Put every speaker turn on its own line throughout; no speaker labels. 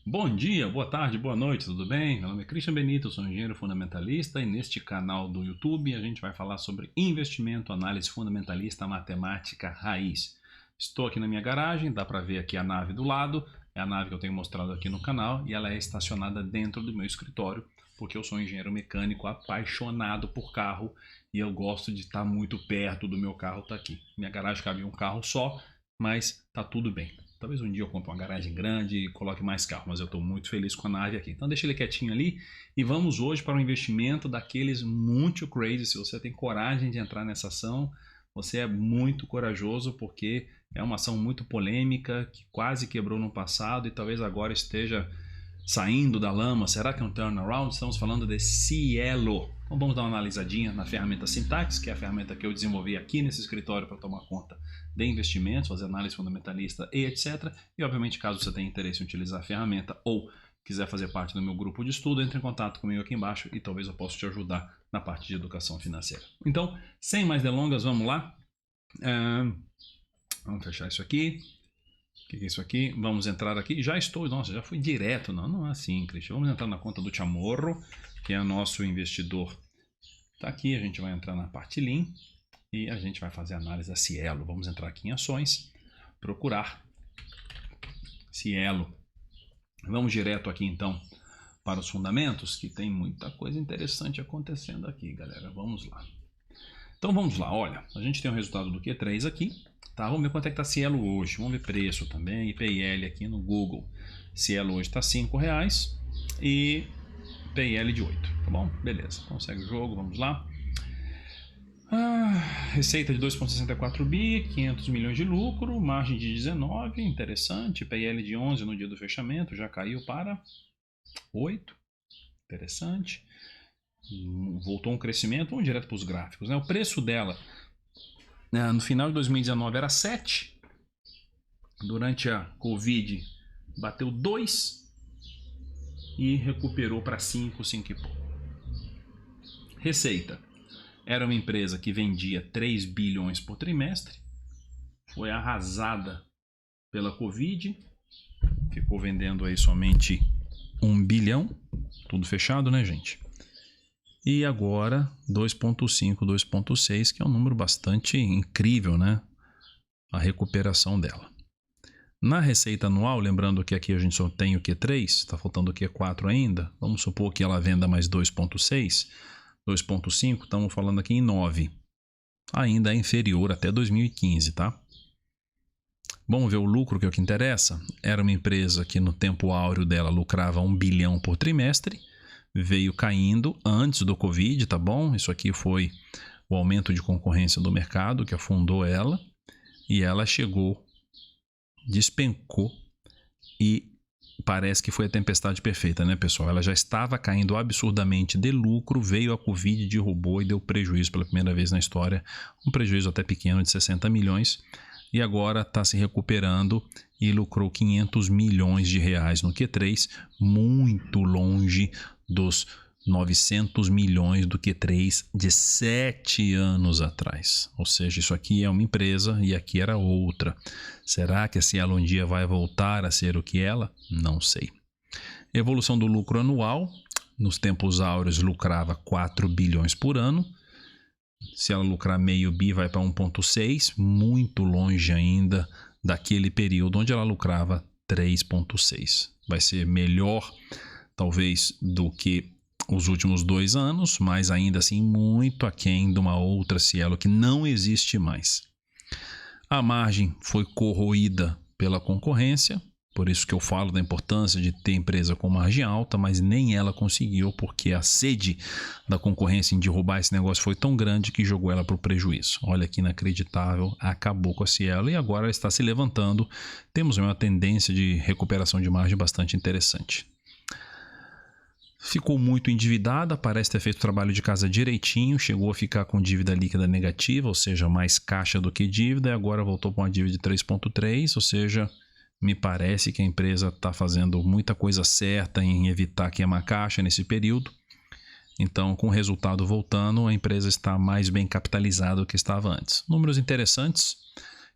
Bom dia, boa tarde, boa noite, tudo bem? Meu nome é Christian Benito, eu sou engenheiro fundamentalista e neste canal do YouTube a gente vai falar sobre investimento, análise fundamentalista, matemática raiz. Estou aqui na minha garagem, dá para ver aqui a nave do lado, é a nave que eu tenho mostrado aqui no canal e ela é estacionada dentro do meu escritório porque eu sou um engenheiro mecânico apaixonado por carro e eu gosto de estar muito perto do meu carro, tá aqui. Minha garagem cabe um carro só, mas tá tudo bem. Talvez um dia eu compre uma garagem grande e coloque mais carro, mas eu estou muito feliz com a nave aqui. Então deixa ele quietinho ali e vamos hoje para um investimento daqueles muito crazy. Se você tem coragem de entrar nessa ação, você é muito corajoso porque é uma ação muito polêmica que quase quebrou no passado e talvez agora esteja saindo da lama. Será que é um turnaround? Estamos falando de Cielo. Então vamos dar uma analisadinha na ferramenta Syntax, que é a ferramenta que eu desenvolvi aqui nesse escritório para tomar conta de investimentos, fazer análise fundamentalista e etc. E obviamente, caso você tenha interesse em utilizar a ferramenta ou quiser fazer parte do meu grupo de estudo, entre em contato comigo aqui embaixo e talvez eu possa te ajudar na parte de educação financeira. Então, sem mais delongas, vamos lá. Vamos fechar isso aqui. O que é isso aqui? Vamos entrar aqui. Já estou, nossa, já fui direto. Não é assim, Cristian. Vamos entrar na conta do Chamorro, que é o nosso investidor. Tá aqui, a gente vai entrar na parte Lean e a gente vai fazer a análise da Cielo. Vamos entrar aqui em ações, procurar Cielo. Vamos direto aqui então para os fundamentos, que tem muita coisa interessante acontecendo aqui, galera. Vamos lá. Então vamos lá, olha, a gente tem o resultado do Q3 aqui, tá? Vamos ver quanto é que está Cielo hoje, vamos ver preço também, PL aqui no Google. Cielo hoje está R$5 e PL de 8, tá bom? Beleza, consegue o jogo, vamos lá. Receita de 2,64 bi, 500 milhões de lucro, margem de 19, interessante, PL de 11 no dia do fechamento, já caiu para 8, interessante. Voltou um crescimento, vamos direto para os gráficos, né? O preço dela no final de 2019 era 7, durante a Covid bateu 2 e recuperou para 5 e pouco. Receita, era uma empresa que vendia 3 bilhões por trimestre, foi arrasada pela Covid, ficou vendendo aí somente 1 bilhão, tudo fechado, né, gente? E agora 2,5, 2,6, que é um número bastante incrível, né? A recuperação dela. Na receita anual, lembrando que aqui a gente só tem o Q3, está faltando o Q4 ainda, vamos supor que ela venda mais 2,6, 2,5, estamos falando aqui em 9. Ainda é inferior até 2015, tá? Vamos ver o lucro, que é o que interessa. Era uma empresa que no tempo áureo dela lucrava 1 bilhão por trimestre, veio caindo antes do Covid, tá bom? Isso aqui foi o aumento de concorrência do mercado que afundou ela e ela chegou, despencou e parece que foi a tempestade perfeita, né, pessoal? Ela já estava caindo absurdamente de lucro, veio a Covid, derrubou e deu prejuízo pela primeira vez na história, um prejuízo até pequeno de 60 milhões e agora está se recuperando e lucrou 500 milhões de reais no Q3, muito longe dos 900 milhões do Q3 de 7 anos atrás. Ou seja, isso aqui é uma empresa e aqui era outra. Será que a Cielo um dia vai voltar a ser o que ela? Não sei. Evolução do lucro anual. Nos tempos áureos lucrava 4 bilhões por ano. Se ela lucrar meio bi vai para 1,6, muito longe ainda daquele período onde ela lucrava 3,6. Vai ser melhor talvez do que os últimos 2 anos, mas ainda assim muito aquém de uma outra Cielo que não existe mais. A margem foi corroída pela concorrência, por isso que eu falo da importância de ter empresa com margem alta, mas nem ela conseguiu, porque a sede da concorrência em derrubar esse negócio foi tão grande que jogou ela para o prejuízo. Olha que inacreditável, acabou com a Cielo e agora ela está se levantando. Temos uma tendência de recuperação de margem bastante interessante. Ficou muito endividada, parece ter feito o trabalho de casa direitinho, chegou a ficar com dívida líquida negativa, ou seja, mais caixa do que dívida, e agora voltou para uma dívida de 3,3, ou seja, me parece que a empresa está fazendo muita coisa certa em evitar queimar caixa nesse período. Então, com o resultado voltando, a empresa está mais bem capitalizada do que estava antes. Números interessantes,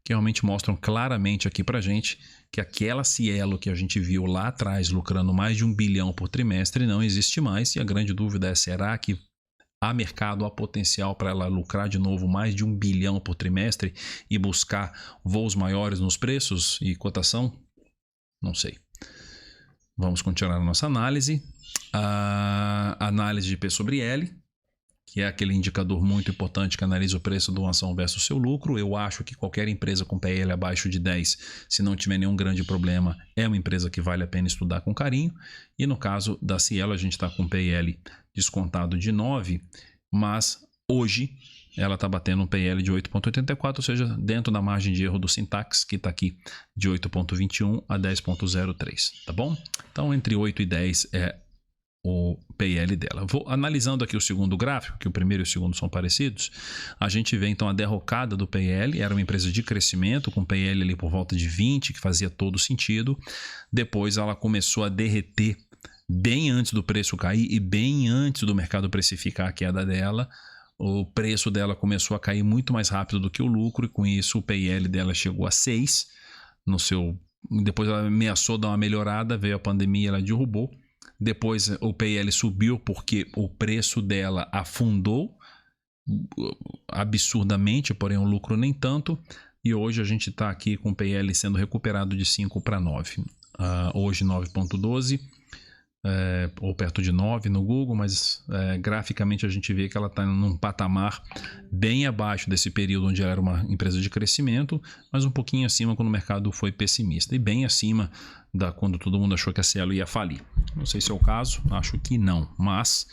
que realmente mostram claramente aqui pra gente que aquela Cielo que a gente viu lá atrás lucrando mais de 1 bilhão por trimestre não existe mais. E a grande dúvida é, será que há mercado, há potencial para ela lucrar de novo mais de 1 bilhão por trimestre e buscar voos maiores nos preços e cotação? Não sei. Vamos continuar a nossa análise. A análise de P sobre L, que é aquele indicador muito importante que analisa o preço de uma ação versus seu lucro. Eu acho que qualquer empresa com PL abaixo de 10, se não tiver nenhum grande problema, é uma empresa que vale a pena estudar com carinho. E no caso da Cielo, a gente está com PL descontado de 9, mas hoje ela está batendo um PL de 8,84, ou seja, dentro da margem de erro do Syntax, que está aqui de 8,21 a 10,03, tá bom? Então, entre 8 e 10 é o PL dela. Vou analisando aqui o segundo gráfico, que o primeiro e o segundo são parecidos. A gente vê então a derrocada do PL. Era uma empresa de crescimento com PL ali por volta de 20, que fazia todo sentido. Depois ela começou a derreter bem antes do preço cair e bem antes do mercado precificar a queda dela. O preço dela começou a cair muito mais rápido do que o lucro, e com isso o PL dela chegou a 6 no seu. Depois ela ameaçou dar uma melhorada, veio a pandemia, ela derrubou. Depois o PL subiu porque o preço dela afundou absurdamente, porém o lucro nem tanto. E hoje a gente está aqui com o PL sendo recuperado de 5 para 9. Hoje 9,12, ou perto de 9 no Google, mas graficamente a gente vê que ela está num patamar bem abaixo desse período onde ela era uma empresa de crescimento, mas um pouquinho acima quando o mercado foi pessimista, e bem acima da quando todo mundo achou que a Cielo ia falir. Não sei se é o caso, acho que não, mas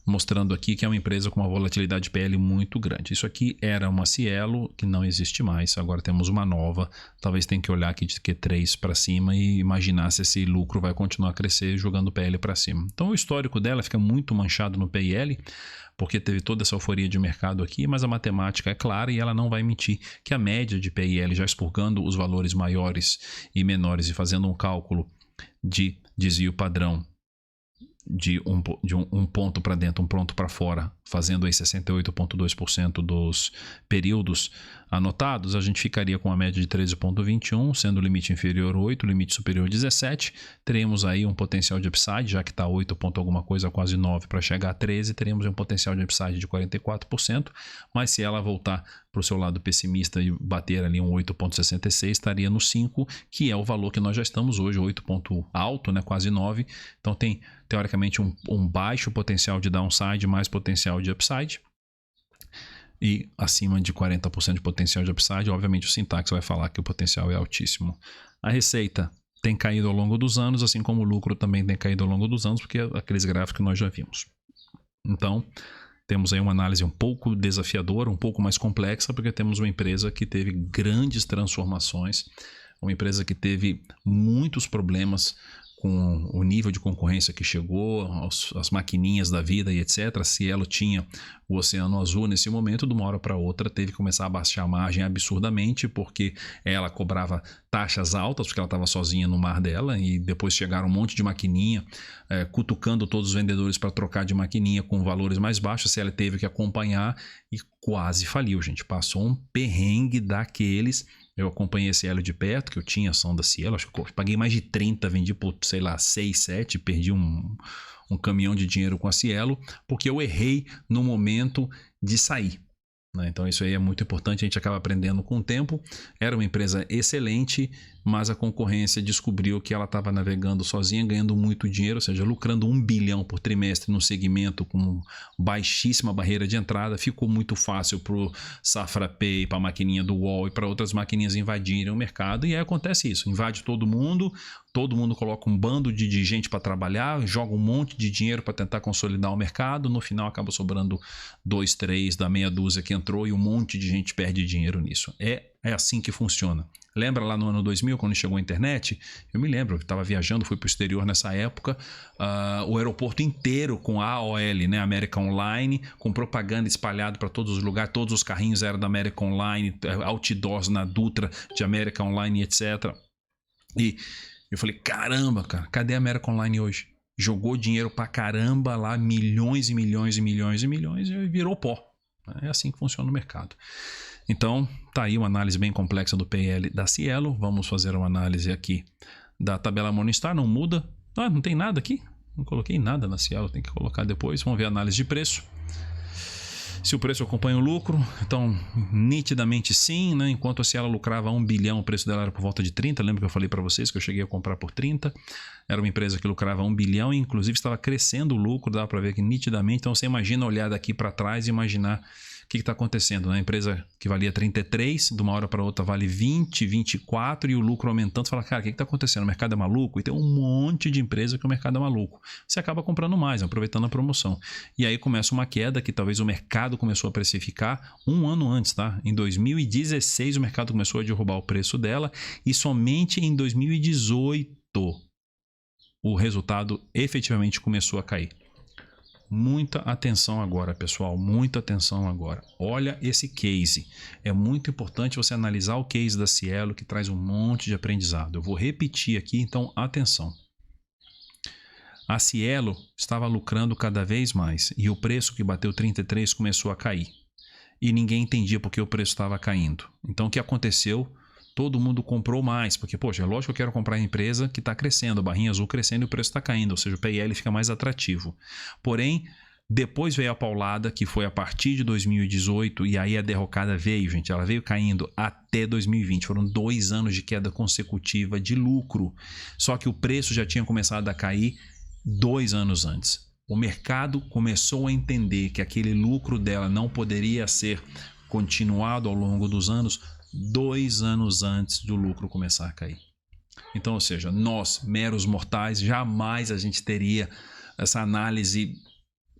mostrando aqui que é uma empresa com uma volatilidade de PL muito grande. Isso aqui era uma Cielo que não existe mais, agora temos uma nova. Talvez tenha que olhar aqui de Q3 para cima e imaginar se esse lucro vai continuar a crescer jogando PL para cima. Então o histórico dela fica muito manchado no PL, porque teve toda essa euforia de mercado aqui, mas a matemática é clara e ela não vai mentir que a média de PL, já expurgando os valores maiores e menores e fazendo um cálculo de desvio padrão de um ponto para dentro, um ponto para fora, fazendo aí 68,2% dos períodos anotados, a gente ficaria com a média de 13,21, sendo o limite inferior 8, o limite superior 17. Teremos aí um potencial de upside, já que está 8 ponto alguma coisa, quase 9 para chegar a 13, teremos um potencial de upside de 44%, mas se ela voltar para o seu lado pessimista e bater ali um 8,66, estaria no 5, que é o valor que nós já estamos hoje, 8 ponto alto, né, quase 9. Então tem teoricamente um baixo potencial de downside, mais potencial de upside, e acima de 40% de potencial de upside. Obviamente o Syntax vai falar que o potencial é altíssimo. A receita tem caído ao longo dos anos, assim como o lucro também tem caído ao longo dos anos, porque aqueles gráficos que nós já vimos. Então temos aí uma análise um pouco desafiadora, um pouco mais complexa, porque temos uma empresa que teve grandes transformações, uma empresa que teve muitos problemas com o nível de concorrência que chegou, as maquininhas da vida e etc. A Cielo tinha o Oceano Azul nesse momento, de uma hora para outra teve que começar a baixar a margem absurdamente, porque ela cobrava taxas altas, porque ela estava sozinha no mar dela, e depois chegaram um monte de maquininha, cutucando todos os vendedores para trocar de maquininha com valores mais baixos. A Cielo teve que acompanhar e quase faliu, gente. Passou um perrengue daqueles. Eu acompanhei esse Cielo de perto, que eu tinha ação da Cielo, acho que eu paguei mais de 30, vendi por, sei lá, 6, 7, perdi um caminhão de dinheiro com a Cielo, porque eu errei no momento de sair, né? Então isso aí é muito importante, a gente acaba aprendendo com o tempo. Era uma empresa excelente, mas a concorrência descobriu que ela estava navegando sozinha, ganhando muito dinheiro, ou seja, lucrando 1 bilhão por trimestre no segmento com baixíssima barreira de entrada. Ficou muito fácil para o Safra Pay, para a maquininha do UOL e para outras maquininhas invadirem o mercado, e aí acontece isso, invade todo mundo coloca um bando de gente para trabalhar, joga um monte de dinheiro para tentar consolidar o mercado, no final acaba sobrando 2, 3 da meia dúzia que entrou e um monte de gente perde dinheiro nisso. É assim que funciona. Lembra lá no ano 2000, quando chegou a internet? Eu me lembro, eu estava viajando, fui para o exterior nessa época, o aeroporto inteiro com AOL, né, América Online, com propaganda espalhada para todos os lugares, todos os carrinhos eram da América Online, outdoors na Dutra de América Online, etc. E eu falei, caramba, cara, cadê a América Online hoje? Jogou dinheiro pra caramba lá, milhões e milhões e milhões e milhões, e virou pó. É assim que funciona o mercado. Então, tá aí uma análise bem complexa do PL da Cielo. Vamos fazer uma análise aqui da tabela Morningstar. Não muda. Ah, não tem nada aqui. Não coloquei nada na Cielo, tem que colocar depois. Vamos ver a análise de preço. Se o preço acompanha o lucro, então nitidamente sim, né? Enquanto a Cielo lucrava 1 bilhão, o preço dela era por volta de 30. Lembra que eu falei para vocês que eu cheguei a comprar por 30? Era uma empresa que lucrava 1 bilhão e inclusive estava crescendo o lucro, dá para ver aqui nitidamente. Então você imagina olhar daqui para trás e imaginar o que está acontecendo, né? A empresa que valia 33, de uma hora para outra vale 20, 24 e o lucro aumentando. Você fala, cara, o que está acontecendo? O mercado é maluco? E tem um monte de empresa que o mercado é maluco. Você acaba comprando mais, aproveitando a promoção. E aí começa uma queda que talvez o mercado começou a precificar um ano antes, tá? Em 2016 o mercado começou a derrubar o preço dela e somente em 2018 o resultado efetivamente começou a cair. Muita atenção agora, pessoal, muita atenção agora. Olha esse case. É muito importante você analisar o case da Cielo, que traz um monte de aprendizado. Eu vou repetir aqui, então atenção. A Cielo estava lucrando cada vez mais e o preço que bateu 33 começou a cair. E ninguém entendia por que o preço estava caindo. Então o que aconteceu? Todo mundo comprou mais, porque, poxa, é lógico que eu quero comprar a empresa que está crescendo, a barrinha azul crescendo e o preço está caindo, ou seja, o PL fica mais atrativo. Porém, depois veio a paulada, que foi a partir de 2018, e aí a derrocada veio, gente, ela veio caindo até 2020. Foram 2 anos de queda consecutiva de lucro, só que o preço já tinha começado a cair 2 anos antes. O mercado começou a entender que aquele lucro dela não poderia ser continuado ao longo dos anos, 2 anos antes do lucro começar a cair. Então, ou seja, nós, meros mortais, jamais a gente teria essa análise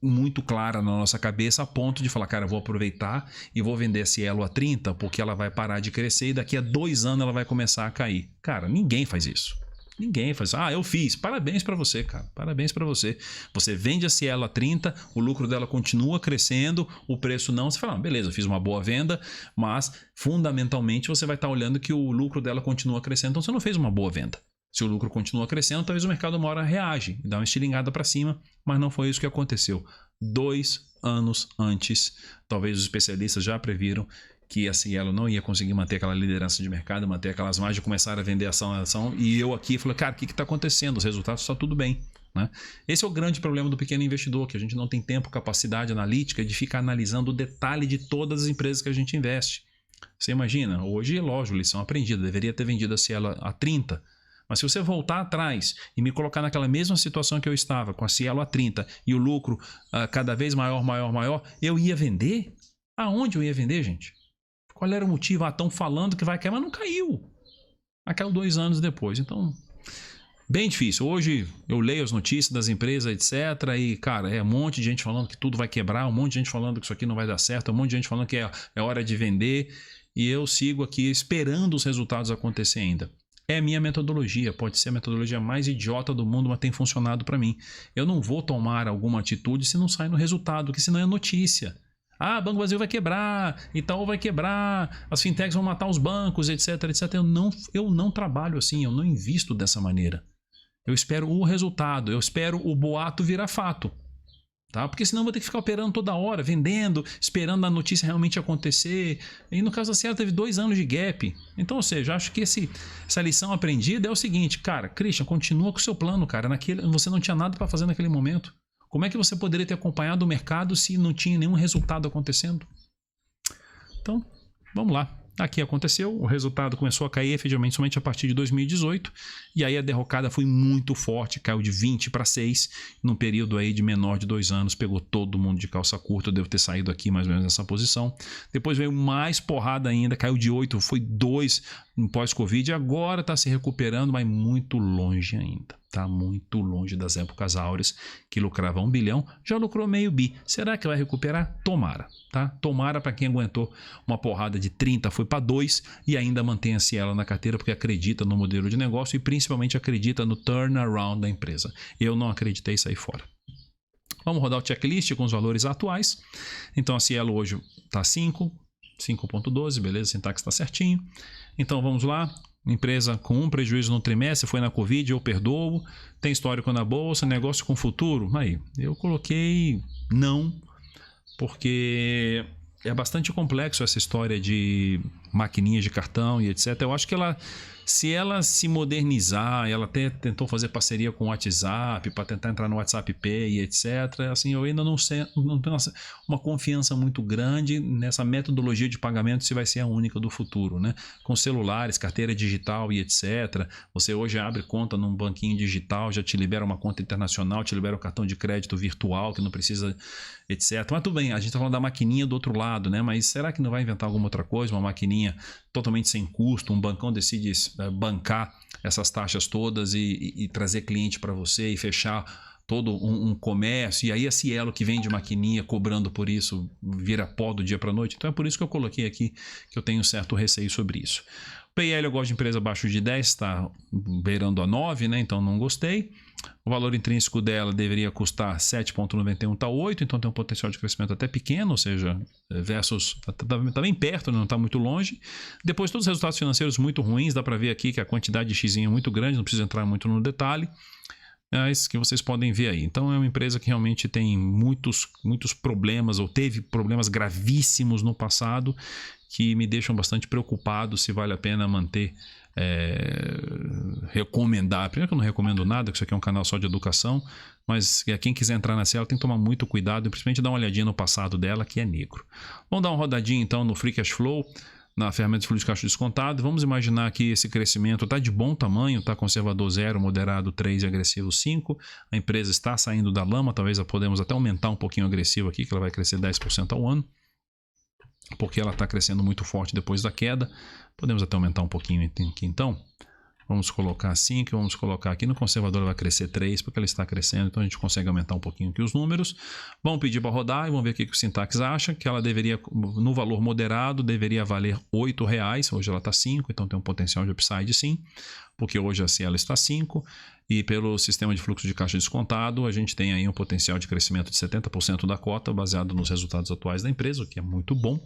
muito clara na nossa cabeça a ponto de falar, cara, eu vou aproveitar e vou vender a Cielo a 30 porque ela vai parar de crescer e daqui a 2 anos ela vai começar a cair. Cara, ninguém faz isso. Ninguém faz. Ah, eu fiz. Parabéns para você, cara. Parabéns para você. Você vende a Cielo a 30, o lucro dela continua crescendo, o preço não. Você fala, beleza, eu fiz uma boa venda, mas fundamentalmente você vai estar olhando que o lucro dela continua crescendo, então você não fez uma boa venda. Se o lucro continua crescendo, talvez o mercado uma hora reage e dá uma estilingada para cima, mas não foi isso que aconteceu. 2 anos antes, talvez os especialistas já previram que a Cielo não ia conseguir manter aquela liderança de mercado, manter aquelas margens, começaram a vender ação a ação, e eu aqui falei, cara, o que está acontecendo? Os resultados estão tudo bem, né? Esse é o grande problema do pequeno investidor, que a gente não tem tempo, capacidade analítica de ficar analisando o detalhe de todas as empresas que a gente investe. Você imagina, hoje, lógico, lição aprendida, deveria ter vendido a Cielo a 30, mas se você voltar atrás e me colocar naquela mesma situação que eu estava, com a Cielo a 30 e o lucro cada vez maior, eu ia vender? Aonde eu ia vender, gente? Qual era o motivo? Ah, estão falando que vai cair, mas não caiu. Caiu 2 anos depois. Então, bem difícil. Hoje eu leio as notícias das empresas, etc. E, cara, é um monte de gente falando que tudo vai quebrar, um monte de gente falando que isso aqui não vai dar certo, um monte de gente falando que é hora de vender. E eu sigo aqui esperando os resultados acontecer ainda. É a minha metodologia, pode ser a metodologia mais idiota do mundo, mas tem funcionado para mim. Eu não vou tomar alguma atitude se não sai no resultado, porque senão é notícia. Ah, Banco Brasil vai quebrar, Itaú vai quebrar, as fintechs vão matar os bancos, etc, etc. Eu não trabalho assim, eu não invisto dessa maneira. Eu espero o resultado, eu espero o boato virar fato. Tá? Porque senão eu vou ter que ficar operando toda hora, vendendo, esperando a notícia realmente acontecer. E no caso da Cielo teve 2 anos de gap. Então, ou seja, acho que essa lição aprendida é o seguinte, cara, Christian, continua com o seu plano, cara. Você não tinha nada para fazer naquele momento. Como é que você poderia ter acompanhado o mercado se não tinha nenhum resultado acontecendo? Então, vamos lá. Aqui aconteceu, o resultado começou a cair efetivamente somente a partir de 2018 e aí a derrocada foi muito forte, caiu de 20 para 6, num período aí de menor de 2 anos, pegou todo mundo de calça curta, eu devo ter saído aqui mais ou menos nessa posição. Depois veio mais porrada ainda, caiu de 8, foi 2 no pós-Covid, agora está se recuperando, mas muito longe ainda. Está muito longe das épocas áureas que lucrava 1 bilhão, já lucrou meio bi. Será que vai recuperar? Tomara, tá? Tomara para quem aguentou uma porrada de 30, foi para 2 e ainda mantém-se ela na carteira porque acredita no modelo de negócio e principalmente acredita no turnaround da empresa. Eu não acreditei e saí fora. Vamos rodar o checklist com os valores atuais. Então a Cielo hoje está 5.12, beleza, a sintaxe está certinho. Então vamos lá. Empresa com um prejuízo no trimestre, foi na Covid, eu perdoo. Tem histórico na bolsa, negócio com futuro. Aí, eu coloquei não, porque é bastante complexo essa história de maquininhas de cartão e etc. Eu acho que se ela se modernizar, ela até tentou fazer parceria com o WhatsApp para tentar entrar no WhatsApp Pay e etc. Assim, eu ainda não tenho uma confiança muito grande nessa metodologia de pagamento se vai ser a única do futuro, né? Com celulares, carteira digital e etc. Você hoje abre conta num banquinho digital, já te libera uma conta internacional, te libera um cartão de crédito virtual que não precisa, etc. Mas tudo bem, a gente está falando da maquininha do outro lado, né? Mas será que não vai inventar alguma outra coisa, uma maquininha totalmente sem custo, um bancão decide bancar essas taxas todas e trazer cliente para você e fechar todo um comércio, e aí a Cielo que vende maquininha cobrando por isso vira pó do dia para a noite. Então é por isso que eu coloquei aqui que eu tenho certo receio sobre isso. PL eu gosto de empresa abaixo de 10, está beirando a 9, né? Então não gostei. O valor intrínseco dela deveria custar 7,91, está 8, então tem um potencial de crescimento até pequeno, ou seja, versus está bem perto, não está muito longe. Depois todos os resultados financeiros muito ruins, dá para ver aqui que a quantidade de X é muito grande, não precisa entrar muito no detalhe, mas que vocês podem ver aí. Então é uma empresa que realmente tem muitos problemas, ou teve problemas gravíssimos no passado, que me deixam bastante preocupado se vale a pena manter, recomendar. Primeiro que eu não recomendo nada, que isso aqui é um canal só de educação, mas quem quiser entrar na Cielo tem que tomar muito cuidado e principalmente dar uma olhadinha no passado dela, que é negro. Vamos dar uma rodadinha então no Free Cash Flow, na ferramenta de fluxo de caixa descontado. Vamos imaginar que esse crescimento está de bom tamanho, está conservador 0, moderado 3 e agressivo 5. A empresa está saindo da lama, talvez podemos até aumentar um pouquinho agressivo aqui, que ela vai crescer 10% ao ano, porque ela está crescendo muito forte depois da queda. Podemos até aumentar um pouquinho aqui então. Vamos colocar 5, vamos colocar aqui no conservador, vai crescer 3, porque ela está crescendo, então a gente consegue aumentar um pouquinho aqui os números. Vamos pedir para rodar e vamos ver o que o Syntax acha, que ela deveria, no valor moderado, deveria valer R$8, hoje ela está 5, então tem um potencial de upside sim, porque hoje a Cielo está 5, e pelo sistema de fluxo de caixa descontado, a gente tem aí um potencial de crescimento de 70% da cota, baseado nos resultados atuais da empresa, o que é muito bom.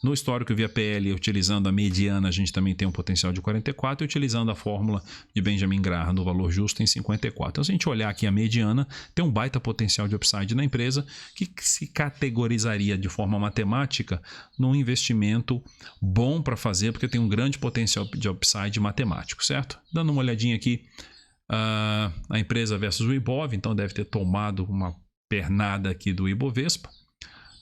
No histórico via PL, utilizando a mediana, a gente também tem um potencial de 44, e utilizando a fórmula de Benjamin Graham no valor justo em 54. Então, se a gente olhar aqui a mediana, tem um baita potencial de upside na empresa, que se categorizaria de forma matemática num investimento bom para fazer, porque tem um grande potencial de upside matemático, certo? Dando uma olhadinha aqui, a empresa versus o Ibov, então deve ter tomado uma pernada aqui do Ibovespa,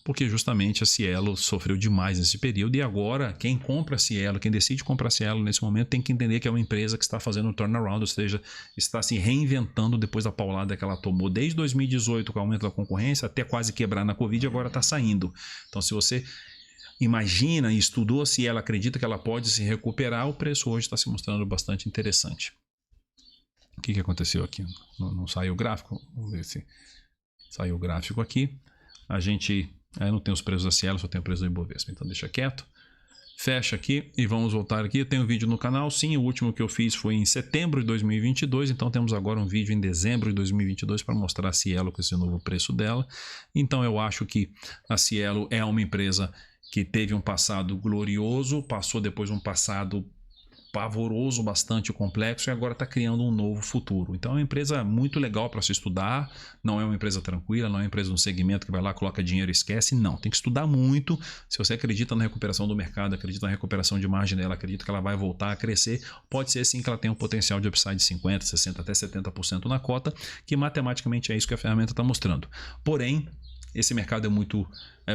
porque justamente a Cielo sofreu demais nesse período, e agora quem compra a Cielo, quem decide comprar a Cielo nesse momento tem que entender que é uma empresa que está fazendo um turnaround, ou seja, está se reinventando depois da paulada que ela tomou desde 2018 com o aumento da concorrência até quase quebrar na Covid, e agora está saindo. Então se você imagina e estudou se ela acredita que ela pode se recuperar, o preço hoje está se mostrando bastante interessante. O que aconteceu aqui? Não saiu o gráfico? Vamos ver se saiu o gráfico aqui. A gente não tem os preços da Cielo, só tem o preço do Ibovespa, então deixa quieto. Fecha aqui e vamos voltar aqui. Eu tenho um vídeo no canal, sim, o último que eu fiz foi em setembro de 2022, então temos agora um vídeo em dezembro de 2022 para mostrar a Cielo com esse novo preço dela. Então eu acho que a Cielo é uma empresa que teve um passado glorioso, passou depois um passado pavoroso, bastante complexo, e agora está criando um novo futuro. Então é uma empresa muito legal para se estudar, não é uma empresa tranquila, não é uma empresa no segmento que vai lá, coloca dinheiro e esquece, não. Tem que estudar muito. Se você acredita na recuperação do mercado, acredita na recuperação de margem dela, acredita que ela vai voltar a crescer, pode ser sim que ela tenha um potencial de upside de 50%, 60%, até 70% na cota, que matematicamente é isso que a ferramenta está mostrando. Porém, esse mercado é muito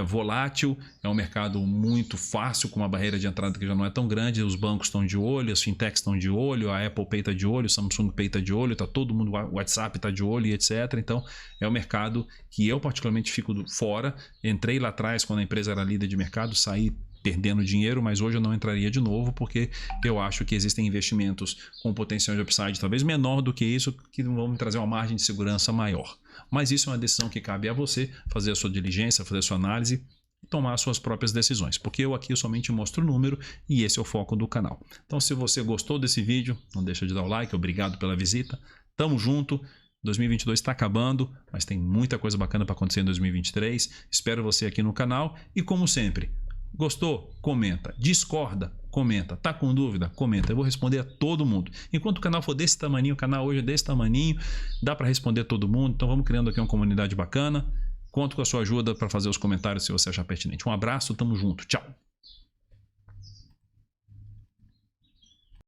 volátil, é um mercado muito fácil, com uma barreira de entrada que já não é tão grande, os bancos estão de olho, as fintechs estão de olho, a Apple Pay está de olho, o Samsung Pay está de olho, tá todo mundo, o WhatsApp está de olho e etc. Então é um mercado que eu particularmente fico fora. Entrei lá atrás quando a empresa era líder de mercado, saí perdendo dinheiro, mas hoje eu não entraria de novo, porque eu acho que existem investimentos com potencial de upside talvez menor do que isso, que vão me trazer uma margem de segurança maior. Mas isso é uma decisão que cabe a você, fazer a sua diligência, fazer a sua análise e tomar as suas próprias decisões, porque eu aqui somente mostro o número e esse é o foco do canal. Então se você gostou desse vídeo, não deixa de dar o like, obrigado pela visita, tamo junto. 2022 está acabando, mas tem muita coisa bacana para acontecer em 2023. Espero você aqui no canal e, como sempre, gostou? Comenta. Discorda? Comenta. Tá com dúvida? Comenta. Eu vou responder a todo mundo. Enquanto o canal for desse tamaninho, o canal hoje é desse tamaninho, dá para responder a todo mundo. Então vamos criando aqui uma comunidade bacana. Conto com a sua ajuda para fazer os comentários se você achar pertinente. Um abraço, tamo junto. Tchau.